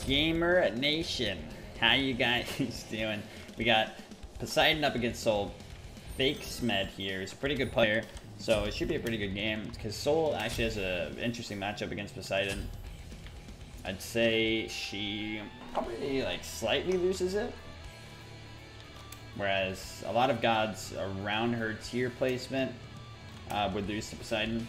Gamer Nation, how you guys doing? We got Poseidon up against Soul. Fake Smite here. He's a pretty good player, so it should be a pretty good game because Soul actually has an interesting matchup against Poseidon. I'd say she probably like slightly loses it, whereas a lot of gods around her tier placement would lose to Poseidon.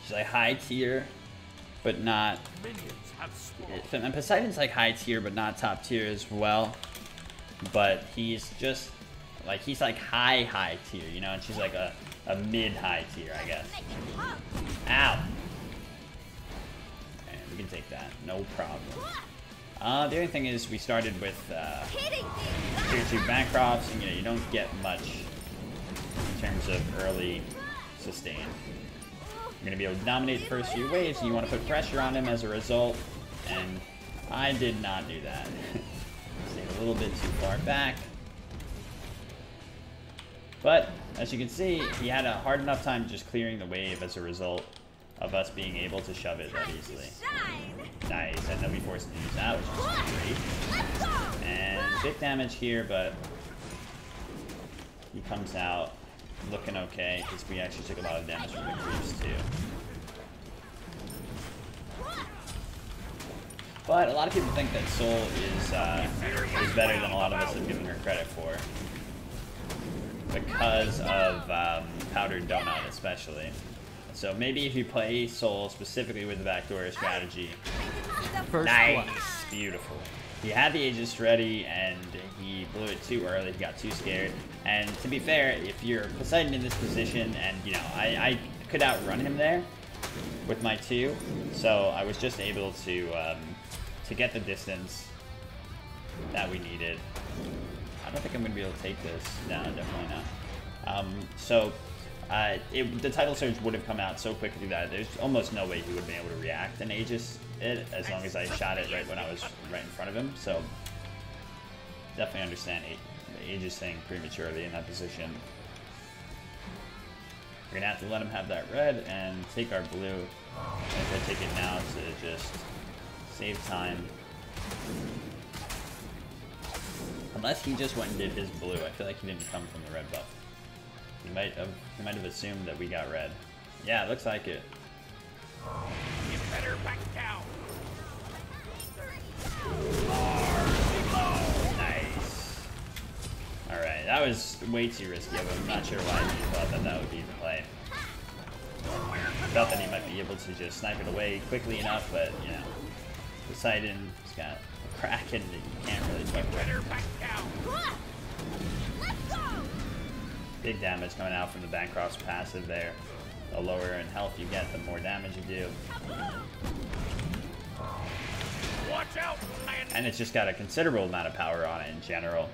She's like high tier, but not. And Poseidon's like high tier, but not top tier as well. But he's just like he's like high tier, you know, and she's like a mid high tier, I guess. Ow. And we can take that, no problem. The only thing is we started with tier 2 Bancrofts, and you don't get much in terms of early sustain. You're going to be able to dominate the first few waves, and you want to put pressure on him as a result, and I did not do that. Stayed a little bit too far back. But, as you can see, he had a hard enough time just clearing the wave as a result of us being able to shove it that easily. Nice, and then we forced him to use that, which is great. And big damage here, but he comes out looking okay, because we actually took a lot of damage from the creeps too. But a lot of people think that Soul is better than a lot of us have given her credit for, because of Powdered Donut especially. So maybe if you play Soul specifically with the backdoor strategy. Nice, beautiful. He had the Aegis ready and he blew it too early. He got too scared. And to be fair, if you're Poseidon in this position, and you know, I could outrun him there with my 2, so I was just able to get the distance that we needed. I don't think I'm gonna be able to take this. No, definitely not. The title surge would have come out so quickly that there's almost no way he would be able to react and Aegis it as long as I shot it right when I was right in front of him. So definitely understand Aegis thing prematurely in that position. We're gonna have to let him have that red and take our blue. If I take it now to just save time. Unless he just went and did his blue. I feel like he didn't come from the red buff. He might have assumed that we got red. Yeah, it looks like it. You better back down. Oh, nice. Alright, that was way too risky. I'm not sure why he thought that that would be the play. Thought that he might be able to just snipe it away quickly enough, but you know, Poseidon's got a Kraken that you can't really fuck with. Big damage coming out from the Bancroft's passive there. The lower in health you get, the more damage you do. Watch out! And it's just got a considerable amount of power on it in general.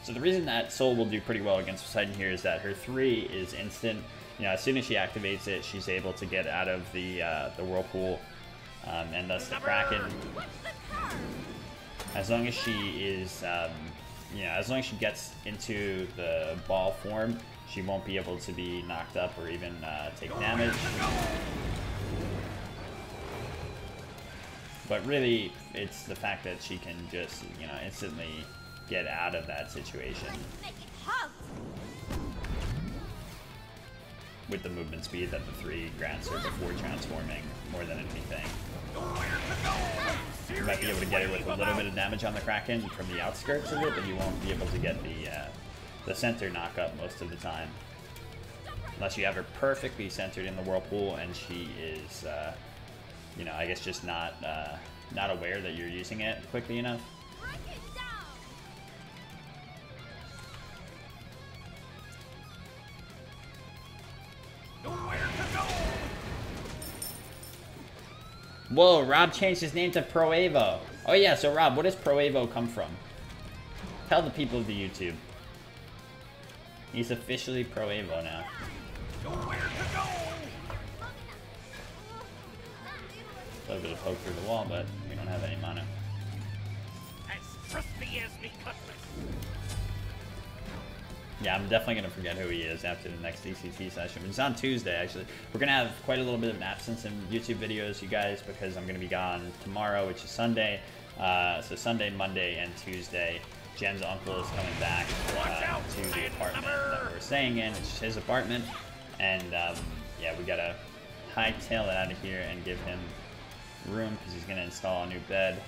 So the reason that Soul will do pretty well against Poseidon here is that her 3 is instant. You know, as soon as she activates it, she's able to get out of the whirlpool, and thus the Kraken. As long as she is, you know, as long as she gets into the ball form, she won't be able to be knocked up or even take damage. But really, it's the fact that she can just, you know, instantly get out of that situation with the movement speed that the 3 grants her before transforming more than anything. You might be able to get her with a little bit of damage on the Kraken from the outskirts of it, but you won't be able to get the center knock up most of the time. Unless you have her perfectly centered in the whirlpool and she is, you know, I guess just not aware that you're using it quickly enough. Whoa, Rob changed his name to Pro Evo. Oh yeah, so Rob, what does Pro Evo come from? Tell the people of the YouTube. He's officially Pro Evo now. A little bit of poke through the wall, but we don't have any mana. As crispy as me cutlass. Yeah, I'm definitely going to forget who he is after the next DCT session. It's on Tuesday, actually. We're going to have quite a little bit of an absence in YouTube videos, you guys, because I'm going to be gone tomorrow, which is Sunday. So Sunday, Monday, and Tuesday. Jen's uncle is coming back to the apartment that we're staying in. It's his apartment. And, yeah, we got to hightail it out of here and give him room because he's going to install a new bed.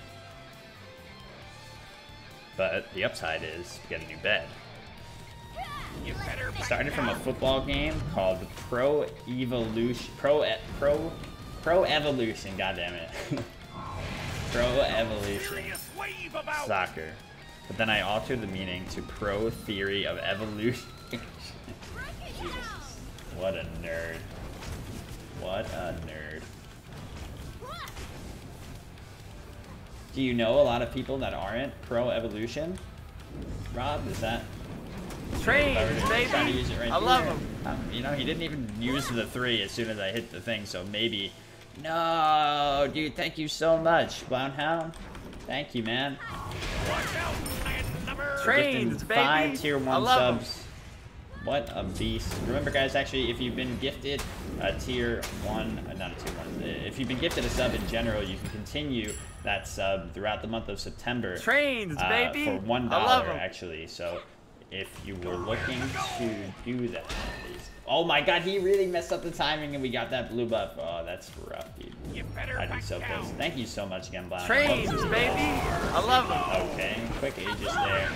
But the upside is we get a new bed. Started from a football game called Pro Evolution. Pro Evolution, goddammit. Pro Evolution. Soccer. But then I altered the meaning to Pro Theory of Evolution. Jesus. What a nerd. What a nerd. Do you know a lot of people that aren't Pro Evolution? Rob, is that... Trains, baby! I love him. You know, he didn't even use the 3 as soon as I hit the thing, so maybe... No, dude, thank you so much, Blownhound. Thank you, man. Trains, baby! 5 tier 1 subs. What a beast. Remember, guys, actually, if you've been gifted a tier 1... not a tier 1. If you've been gifted a sub in general, you can continue that sub throughout the month of September. Trains, baby! For $1, actually, so... If you were looking to do that, oh my god, he really messed up the timing and we got that blue buff. Oh, that's rough, dude. I'd be so close. Thank you so much again, Blind. Trains, baby! I love him. Okay, quick Aegis there.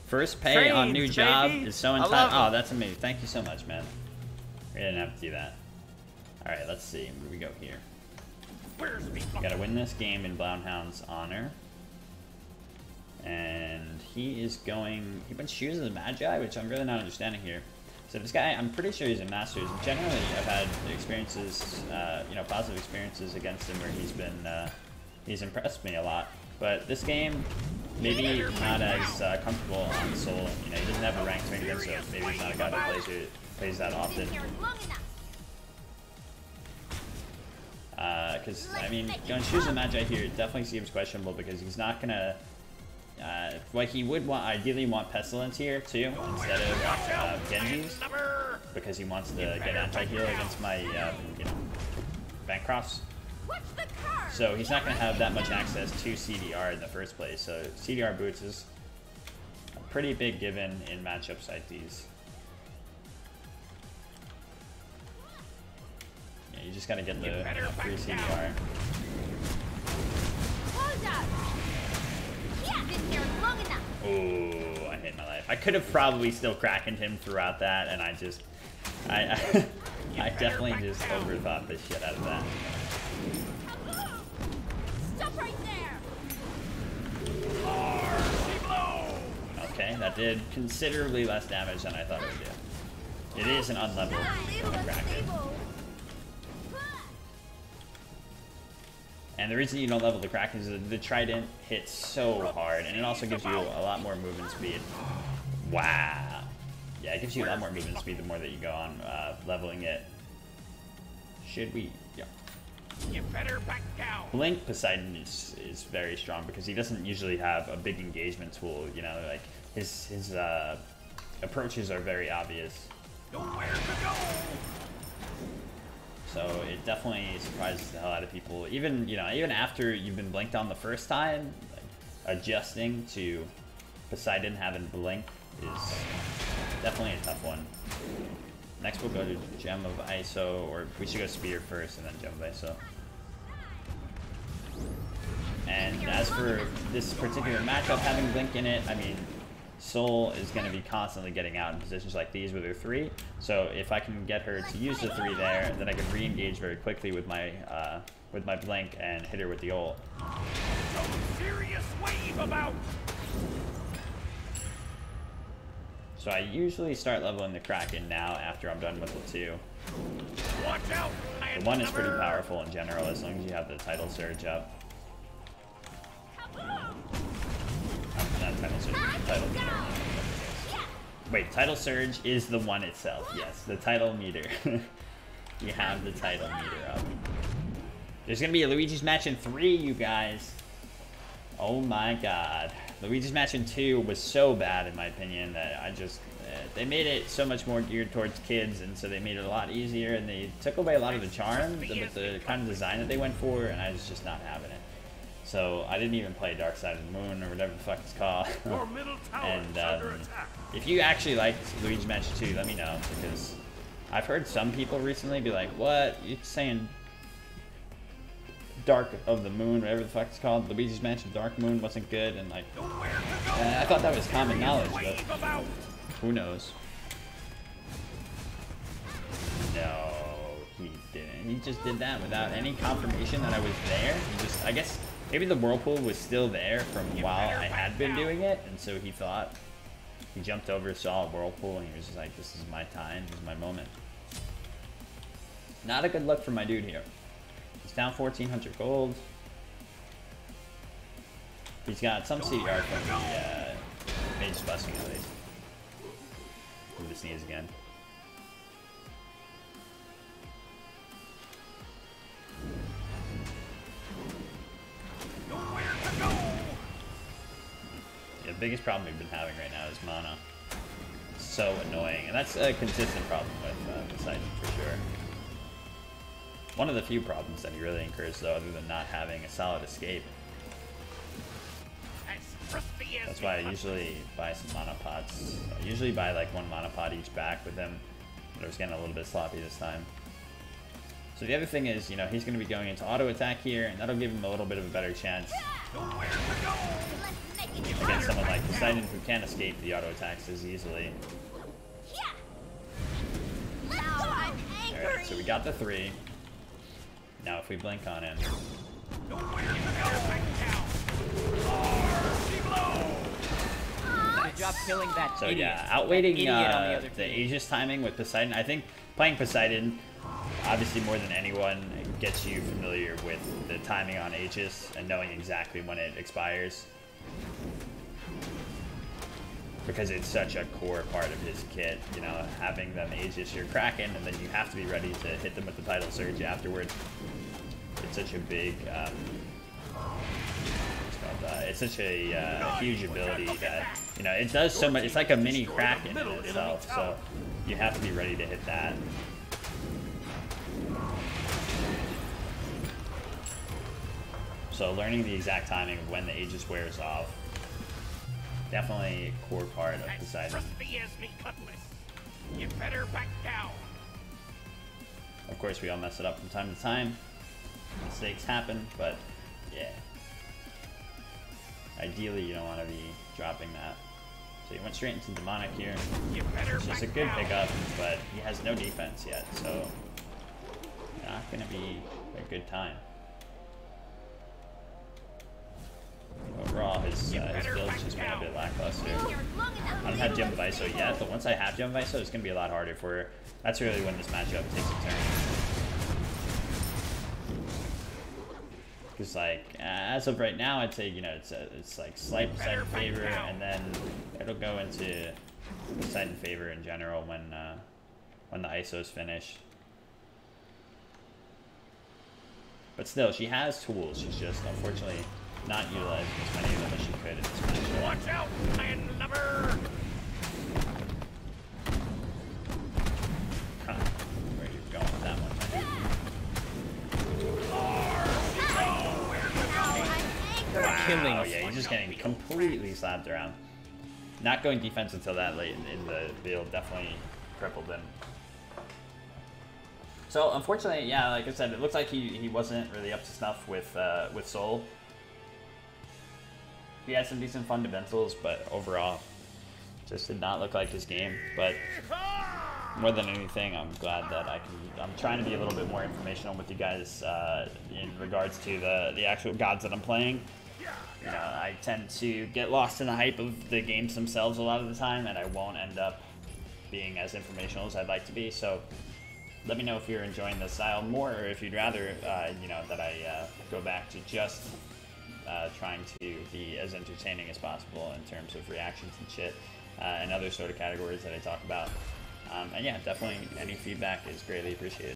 First pay Trains, on new job baby. is so entitled. Oh, that's amazing. Thank you so much, man. We didn't have to do that. Alright, let's see. Where do we go here? We gotta win this game in Blownhound's honor. And he is going... He went Shoes of the Magi, which I'm really not understanding here. So this guy, I'm pretty sure he's in Masters. Generally, I've had experiences, you know, positive experiences against him where he's been... he's impressed me a lot. But this game, maybe not as comfortable on Soul. You know, he doesn't have a rank swing against him. Maybe he's not a guy that plays that often. Because, I mean, going Shoes of Magi here definitely seems questionable because he's not going to... what he would want, ideally want Pestilence here, too, instead of Genji's. Because he wants to get anti-heal against my, you know, Bancrofts. So he's not going to have that much access to CDR in the first place. So CDR boots is a pretty big given in matchups like these. You just gotta get the free CDR. Oh, I hate my life. I could have probably still crackened him throughout that, and I definitely just overthought the shit out of that. Stop right there. Okay, that did considerably less damage than I thought it would do. It is an unleveled Kraken. And the reason you don't level the Kraken is that the Trident hits so hard, and it also gives you a lot more movement speed. Wow. Yeah, it gives you a lot more movement speed the more that you go on leveling it. Should we? Yeah. You better back down. Blink Poseidon is very strong because he doesn't usually have a big engagement tool. You know, like his approaches are very obvious. Nowhere to go. So it definitely surprises the hell out of people. Even, you know, even after you've been blinked on the first time, like, adjusting to Poseidon having blink is definitely a tough one. Next we'll go to Gem of ISO, or we should go Spear first and then Gem of ISO. And as for this particular matchup having blink in it, I mean, Soul is going to be constantly getting out in positions like these with her 3. So if I can get her to use the 3 there, then I can re-engage very quickly with my blink and hit her with the ult. Some serious wave about. So I usually start leveling the Kraken now after I'm done with the 2. Watch out! The 1 is pretty powerful in general as long as you have the Tidal Surge up. Not Tidal Surge, Tidal Meter. Wait, Tidal Surge is the 1 itself. Yes, the Tidal Meter. You have the Tidal Meter up. There's gonna be a Luigi's match in 3, you guys. Oh my god. Luigi's match in 2 was so bad in my opinion that I just... they made it so much more geared towards kids, and so they made it a lot easier, and they took away a lot of the charm with the kind of design that they went for, and I was just not having it. So I didn't even play Dark Side of the Moon or whatever the fuck it's called. And if you actually liked Luigi's Match 2, let me know, because I've heard some people recently be like, what? You're saying Dark of the Moon, whatever the fuck it's called, Luigi's Mansion Dark Moon wasn't good, and like, I thought that was common knowledge, but who knows? No, he didn't. He just did that without any confirmation that I was there. He just, I guess, maybe the whirlpool was still there from while I had been doing it, and so he thought, he jumped over, saw a whirlpool, and he was just like, this is my time, this is my moment. Not a good look for my dude here. He's down 1,400 gold. He's got some CDR from the Mage's Blessing at least. Move the sneeze again. Yeah, the biggest problem we've been having right now is mana. It's so annoying, and that's a consistent problem with Poseidon for sure. One of the few problems that he really incurs, though, other than not having a solid escape. That's why I usually buy some mana pots. I usually buy like 1 mana pot each back with him, but I was getting a little bit sloppy this time. So the other thing is, you know, he's going to be going into auto attack here, and that'll give him a little bit of a better chance against someone like Poseidon, who can't escape the auto attacks as easily. Alright, so we got the 3. Now if we blink on him. Good job killing that so idiot. Yeah, outweighting the the Aegis timing with Poseidon. I think playing Poseidon, obviously more than anyone, gets you familiar with the timing on Aegis and knowing exactly when it expires. Because it's such a core part of his kit, you know, having them Aegis your Kraken, and then you have to be ready to hit them with the Tidal Surge afterward. It's such a big, it's such a huge ability that, you know, it does so much. It's like a mini Kraken in itself, so you have to be ready to hit that. So learning the exact timing of when the Aegis wears off, definitely a core part of Poseidon. You better back down. Of course, we all mess it up from time to time. Mistakes happen, but yeah. Ideally, you don't want to be dropping that. So he went straight into Demonic here. It's just a good pickup, but he has no defense yet, so not going to be a good time. Overall, his build's just been a bit lackluster. I don't have Jump of ISO yet, but once I have Jump of ISO, it's going to be a lot harder for her. That's really when this matchup takes a turn. Because, like, as of right now, I'd say, you know, it's like slight Poseidon favor, and then it'll go into Poseidon favor in general when the ISO's finished. But still, she has tools. She's just, unfortunately, not utilizing as many of them as she could in this matchup. Watch out, iron lover! Huh. Where you going with that one, my dude? Wow, yeah, he's just getting completely slapped around. Not going defense until that late in the build definitely crippled him. So unfortunately, yeah, like I said, it looks like he wasn't really up to snuff with Soul. He had some decent fundamentals, but overall, just did not look like his game. But more than anything, I'm glad that I'm trying to be a little bit more informational with you guys in regards to the actual gods that I'm playing. You know, I tend to get lost in the hype of the games themselves a lot of the time, and I won't end up being as informational as I'd like to be. So let me know if you're enjoying this style more, or if you'd rather, you know, that I go back to just trying to be as entertaining as possible in terms of reactions and shit, and other sort of categories that I talk about. And yeah, definitely any feedback is greatly appreciated.